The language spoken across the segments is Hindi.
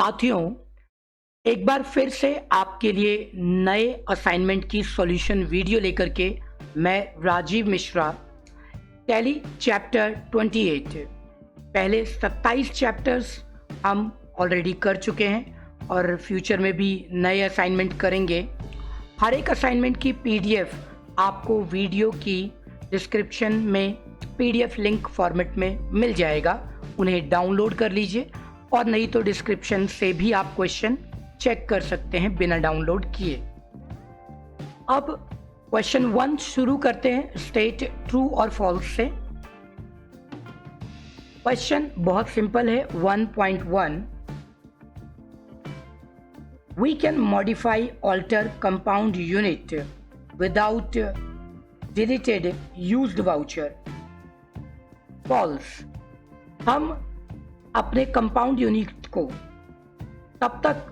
साथियों, एक बार फिर से आपके लिए नए असाइनमेंट की सॉल्यूशन वीडियो लेकर के मैं राजीव मिश्रा टैली चैप्टर 28 पहले 27 चैप्टर्स हम ऑलरेडी कर चुके हैं और फ्यूचर में भी नए असाइनमेंट करेंगे। हर एक असाइनमेंट की पीडीएफ आपको वीडियो की डिस्क्रिप्शन में पीडीएफ लिंक फॉर्मेट में मिल जाएगा, उन्हें डाउनलोड कर लीजिए और नहीं तो डिस्क्रिप्शन से भी आप क्वेश्चन चेक कर सकते हैं बिना डाउनलोड किए। अब क्वेश्चन 1 शुरू करते हैं। स्टेट ट्रू और फॉल्स से। क्वेश्चन बहुत सिंपल है। 1.1 We can modify alter compound unit without deleted used voucher. False। हम अपने कंपाउंड यूनिट को तब तक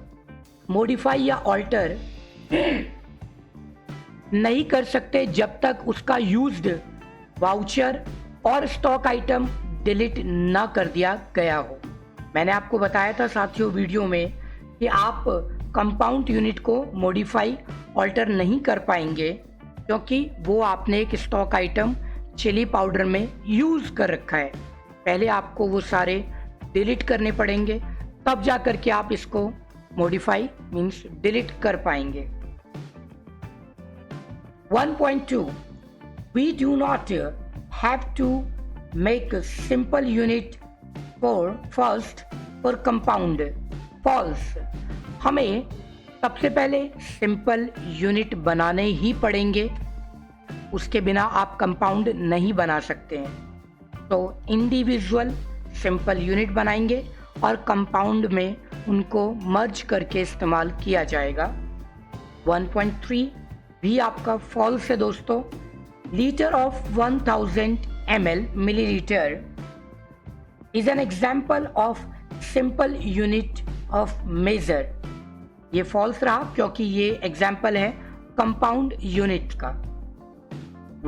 मॉडिफाई या ऑल्टर नहीं कर सकते जब तक उसका यूज्ड वाउचर और स्टॉक आइटम डिलीट ना कर दिया गया हो। मैंने आपको बताया था साथियों वीडियो में कि आप कंपाउंड यूनिट को मॉडिफाई ऑल्टर नहीं कर पाएंगे क्योंकि वो आपने एक स्टॉक आइटम चिली पाउडर में यूज कर रखा है। पहले आपको वो सारे डिलीट करने पड़ेंगे, तब जाकर के आप इसको मॉडिफाई मींस डिलीट कर पाएंगे। 1.2 We do not have to make a simple unit first for compound. False। हमें सबसे पहले सिंपल यूनिट बनाने ही पड़ेंगे, उसके बिना आप कंपाउंड नहीं बना सकते हैं। तो इंडिविजुअल सिंपल यूनिट बनाएंगे और कंपाउंड में उनको मर्ज करके इस्तेमाल किया जाएगा। 1.3 भी आपका फॉल्स है दोस्तों। Litre of 1000 ml millilitre is an example of simple unit of measure. ये फॉल्स रहा क्योंकि ये एग्जाम्पल है कंपाउंड यूनिट का।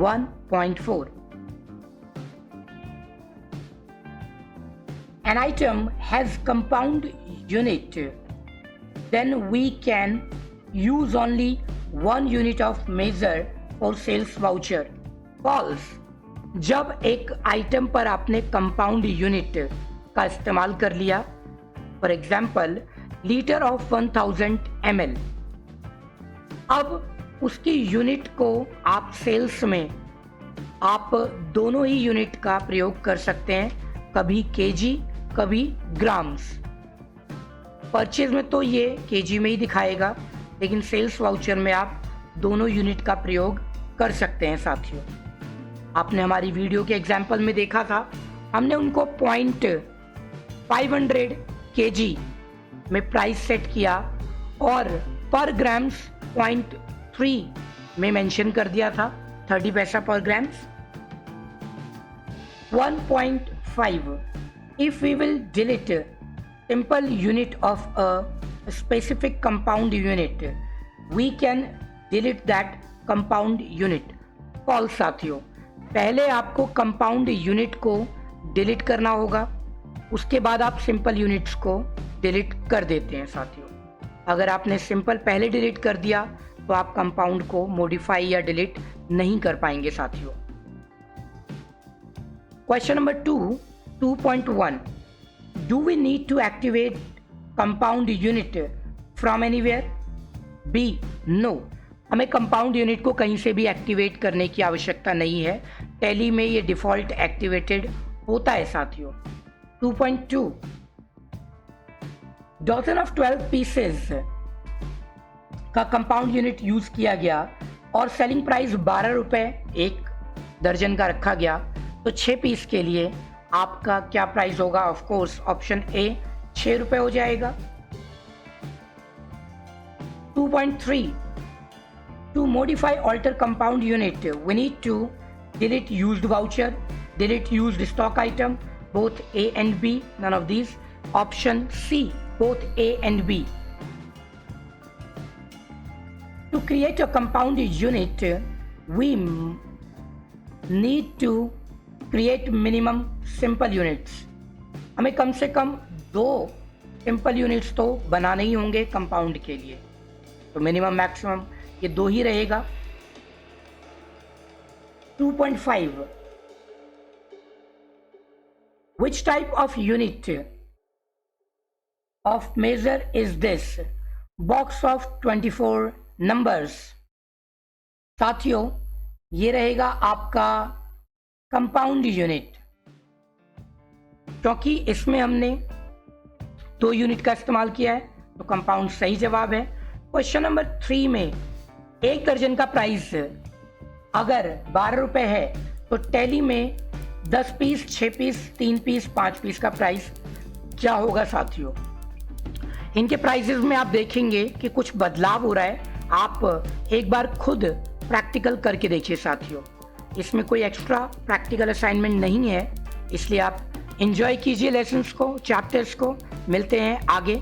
1.4 An item has compound unit, then we can use only one unit of measure for sales voucher. False। जब एक आइटम पर आपने कंपाउंड यूनिट का इस्तेमाल कर लिया, for example litre of 1000 ml, अब उसकी यूनिट को आप सेल्स में आप दोनों ही यूनिट का प्रयोग कर सकते हैं, कभी केजी कभी ग्राम्स। परचेज में तो ये केजी में ही दिखाएगा, लेकिन सेल्स वाउचर में आप दोनों यूनिट का प्रयोग कर सकते हैं। साथियों, आपने हमारी वीडियो के एग्जाम्पल में देखा था, हमने उनको 500 केजी में प्राइस सेट किया और पर ग्राम्स 0.3 में मेंशन कर दिया था, 30 पैसा पर grams. 1.5 If we will delete a simple unit of a specific compound unit, we can delete that compound unit. False साथियों, पहले आपको कंपाउंड यूनिट को डिलीट करना होगा, उसके बाद आप सिंपल यूनिट्स को डिलीट कर देते हैं। साथियों, अगर आपने सिंपल पहले डिलीट कर दिया तो आप कंपाउंड को मॉडिफाई या डिलीट नहीं कर पाएंगे। साथियों, question number 2.1 Do we need to activate compound unit from anywhere? B. No। हमें कंपाउंड यूनिट को कहीं से भी एक्टिवेट करने की आवश्यकता नहीं है, टैली में ये डिफॉल्ट एक्टिवेटेड होता है। साथियों, 2.2 डॉजन ऑफ 12 पीसेस का कंपाउंड यूनिट यूज किया गया और सेलिंग प्राइस 12 रुपए एक दर्जन का रखा गया, तो 6 पीस के लिए आपका क्या प्राइस होगा? ऑफ कोर्स ऑप्शन ए 6 रुपए हो जाएगा। 2.3 to modify alter compound unit we need to delete used voucher, delete used stock item, both A and B, none of these. Option C both A and B. To create a compound unit we need to create minimum simple units. हमें कम से कम 2 सिंपल यूनिट्स तो बनाने ही होंगे कंपाउंड के लिए, तो मिनिमम मैक्सिमम ये 2 ही रहेगा। 2.5 Which type of unit of measure is this? Box of 24 numbers। साथियों, ये रहेगा आपका कंपाउंड यूनिट, क्योंकि इसमें हमने 2 यूनिट का इस्तेमाल किया है, तो कंपाउंड सही जवाब है। क्वेश्चन नंबर 3 में 1 दर्जन का प्राइस अगर 12 रुपए है तो टैली में 10 पीस, 6 पीस, 3 पीस, 5 पीस का प्राइस क्या होगा साथियों? इनके प्राइसेस में आप देखेंगे कि कुछ बदलाव हो रहा है। आप एक बार खुद प्रैक्टिकल करके देखिए साथियों, इसमें कोई एक्स्ट्रा प्रैक्टिकल असाइनमेंट नहीं है, इसलिए आप एंजॉय कीजिए लेसन्स को, चैप्टर्स को। मिलते हैं आगे